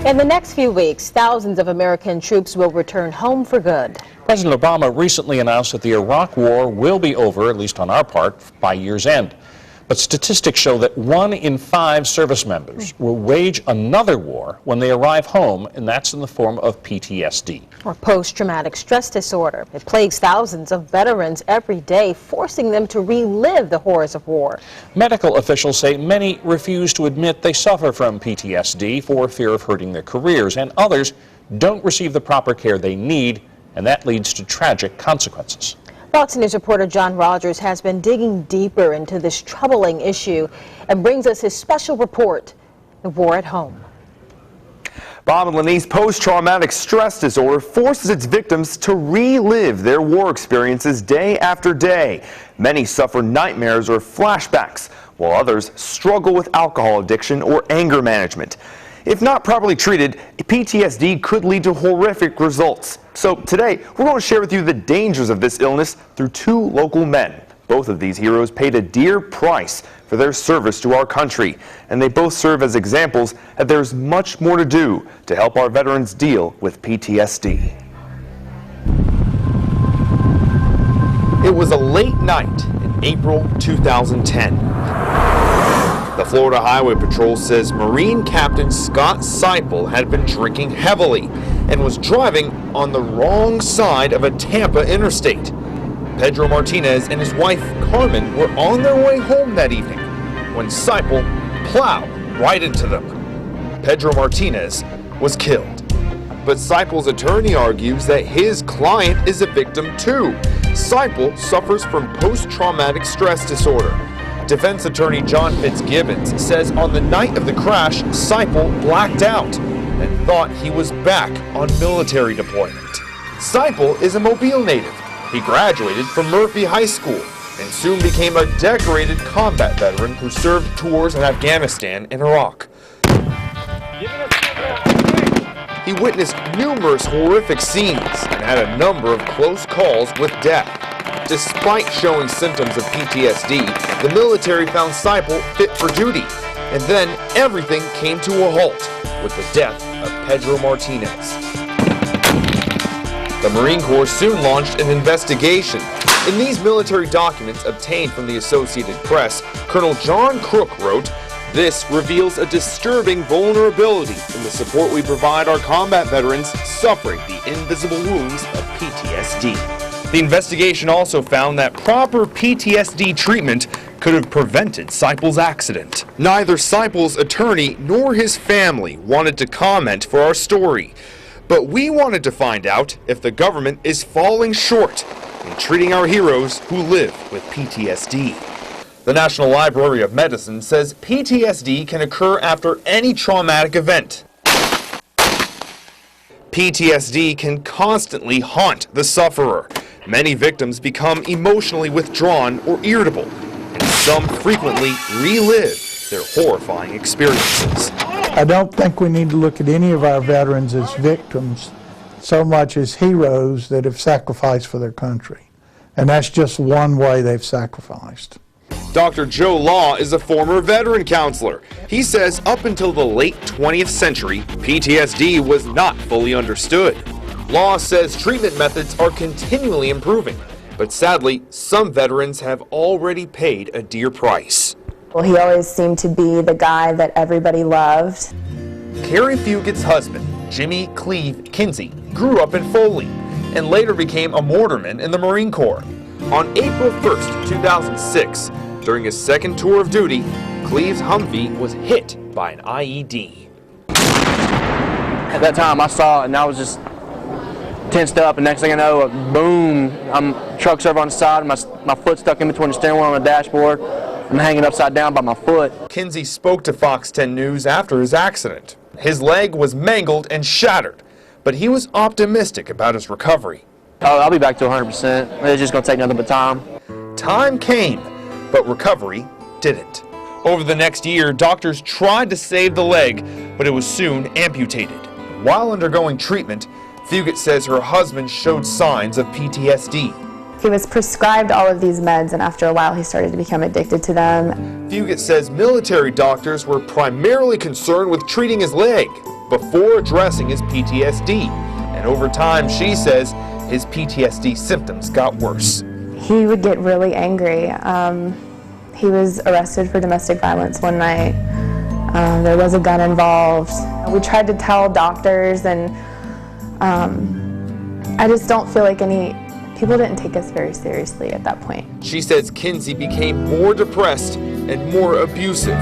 In the next few weeks, thousands of American troops will return home for good. President Obama recently announced that the Iraq War will be over, at least on our part, by year's end. But statistics show that 1 in 5 service members will wage another war when they arrive home, and that's in the form of PTSD. Or post-traumatic stress disorder. It plagues thousands of veterans every day, forcing them to relive the horrors of war. Medical officials say many refuse to admit they suffer from PTSD for fear of hurting their careers, and others don't receive the proper care they need, and that leads to tragic consequences. Fox News reporter John Rogers has been digging deeper into this troubling issue and brings us his special report, The War at Home. Bob and Lanice, post-traumatic stress disorder forces its victims to relive their war experiences day after day. Many suffer nightmares or flashbacks, while others struggle with alcohol addiction or anger management. If not properly treated, PTSD could lead to horrific results. So today, we're going to share with you the dangers of this illness through 2 local men. Both of these heroes paid a dear price for their service to our country, and they both serve as examples that there's much more to do to help our veterans deal with PTSD. It was a late night in April 2010. The Florida Highway Patrol says Marine Captain Scott Seipel had been drinking heavily and was driving on the wrong side of a Tampa interstate. Pedro Martinez and his wife Carmen were on their way home that evening when Seipel plowed right into them. Pedro Martinez was killed. But Seipel's attorney argues that his client is a victim too. Seipel suffers from post-traumatic stress disorder. Defense attorney John Fitzgibbons says on the night of the crash, Seipel blacked out and thought he was back on military deployment. Seipel is a Mobile native. He graduated from Murphy High School and soon became a decorated combat veteran who served tours in Afghanistan and Iraq. He witnessed numerous horrific scenes and had a number of close calls with death. Despite showing symptoms of PTSD, the military found Seipel fit for duty, and then everything came to a halt with the death of Pedro Martinez. The Marine Corps soon launched an investigation. In these military documents obtained from the Associated Press, Colonel John Crook wrote, "This reveals a disturbing vulnerability in the support we provide our combat veterans suffering the invisible wounds of PTSD." The investigation also found that proper PTSD treatment could have prevented Seipel's accident. Neither Seipel's attorney nor his family wanted to comment for our story, but we wanted to find out if the government is falling short in treating our heroes who live with PTSD. The National Library of Medicine says PTSD can occur after any traumatic event. PTSD can constantly haunt the sufferer. Many victims become emotionally withdrawn or irritable, and some frequently relive their horrifying experiences. I don't think we need to look at any of our veterans as victims so much as heroes that have sacrificed for their country. And that's just one way they've sacrificed. Dr. Joe Law is a former veteran counselor. He says up until the late 20th century, PTSD was not fully understood. Law says treatment methods are continually improving, but sadly, some veterans have already paid a dear price. Well, he always seemed to be the guy that everybody loved. Carrie Fugit's husband, Jimmy Cleve Kinsey, grew up in Foley and later became a mortarman in the Marine Corps. On April 1st, 2006, during his second tour of duty, Cleve's Humvee was hit by an IED. At that time, I saw it and I was just tensed up, and next thing I know, boom, truck's over on the side, my foot stuck in between the steering wheel and the dashboard. I'm hanging upside down by my foot. Kinsey spoke to Fox 10 News after his accident. His leg was mangled and shattered, but he was optimistic about his recovery. Oh, I'll be back to 100%. It's just going to take nothing but time. Time came, but recovery didn't. Over the next year, doctors tried to save the leg, but it was soon amputated. While undergoing treatment, Fugit says her husband showed signs of PTSD. He was prescribed all of these meds, and after a while he started to become addicted to them. Fugit says military doctors were primarily concerned with treating his leg, before addressing his PTSD. And over time, she says, his PTSD symptoms got worse. He would get really angry. He was arrested for domestic violence one night. There was a gun involved. We tried to tell doctors, and I just don't feel like people didn't take us very seriously at that point. She says Kinsey became more depressed and more abusive.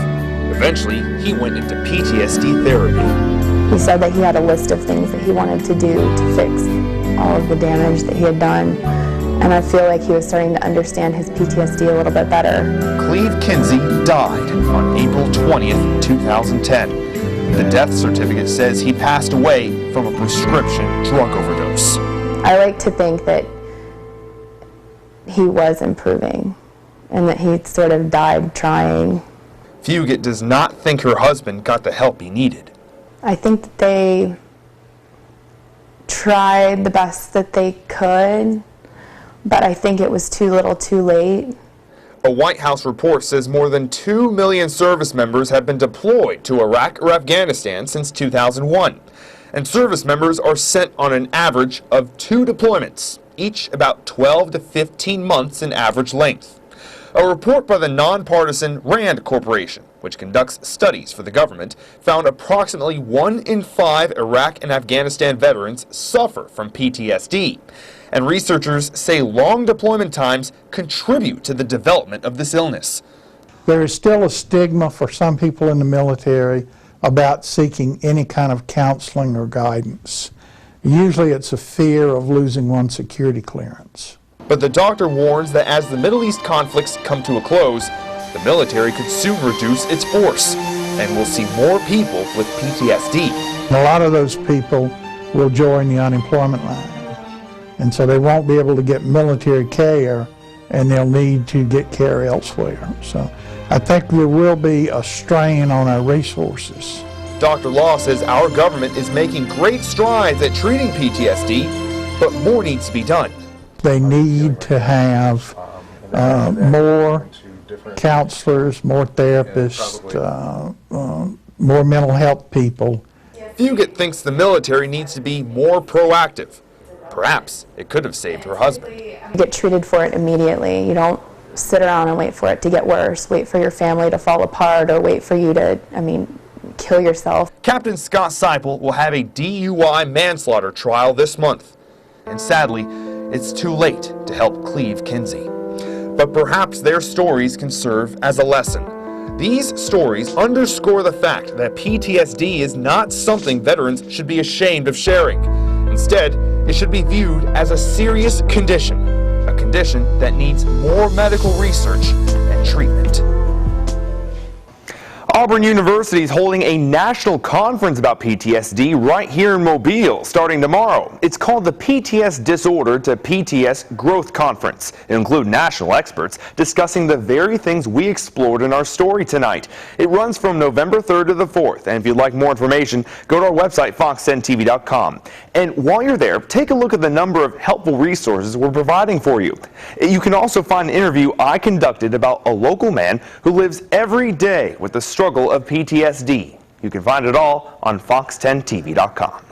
Eventually, he went into PTSD therapy. He said that he had a list of things that he wanted to do to fix all of the damage that he had done. And I feel like he was starting to understand his PTSD a little bit better. Cleve Kinsey died on April 20th, 2010. The death certificate says he passed away from a prescription drug overdose. I like to think that he was improving and that he sort of died trying. Fugit does not think her husband got the help he needed. I think that they tried the best that they could, but I think it was too little too late. A White House report says more than 2 million service members have been deployed to Iraq or Afghanistan since 2001. And service members are sent on an average of 2 deployments, each about 12 to 15 months in average length. A report by the nonpartisan RAND Corporation, which conducts studies for the government, found approximately 1 in 5 Iraq and Afghanistan veterans suffer from PTSD. And researchers say long deployment times contribute to the development of this illness. There is still a stigma for some people in the military about seeking any kind of counseling or guidance. Usually it's a fear of losing one's security clearance. But the doctor warns that as the Middle East conflicts come to a close, the military could soon reduce its force, and we'll see more people with PTSD. A lot of those people will join the unemployment line, and so they won't be able to get military care, and they'll need to get care elsewhere. So I think there will be a strain on our resources. Dr. Law says our government is making great strides at treating PTSD, but more needs to be done. They need to have more counselors, more therapists, more mental health people. Fugit thinks the military needs to be more proactive. Perhaps it could have saved her husband. Get treated for it immediately. You don't sit around and wait for it to get worse, wait for your family to fall apart, or wait for you to, kill yourself. Captain Scott Seipel will have a DUI manslaughter trial this month. And sadly, it's too late to help Cleve Kinsey. But perhaps their stories can serve as a lesson. These stories underscore the fact that PTSD is not something veterans should be ashamed of sharing. Instead, it should be viewed as a serious condition, a condition that needs more medical research and treatment. Auburn University is holding a national conference about PTSD right here in Mobile starting tomorrow. It's called the PTS Disorder to PTS Growth Conference. It'll include national experts discussing the very things we explored in our story tonight. It runs from November 3rd to the 4th, and if you'd like more information, go to our website, fox10tv.com. And while you're there, take a look at the number of helpful resources we're providing for you. You can also find an interview I conducted about a local man who lives every day with the struggle of PTSD. You can find it all on fox10tv.com.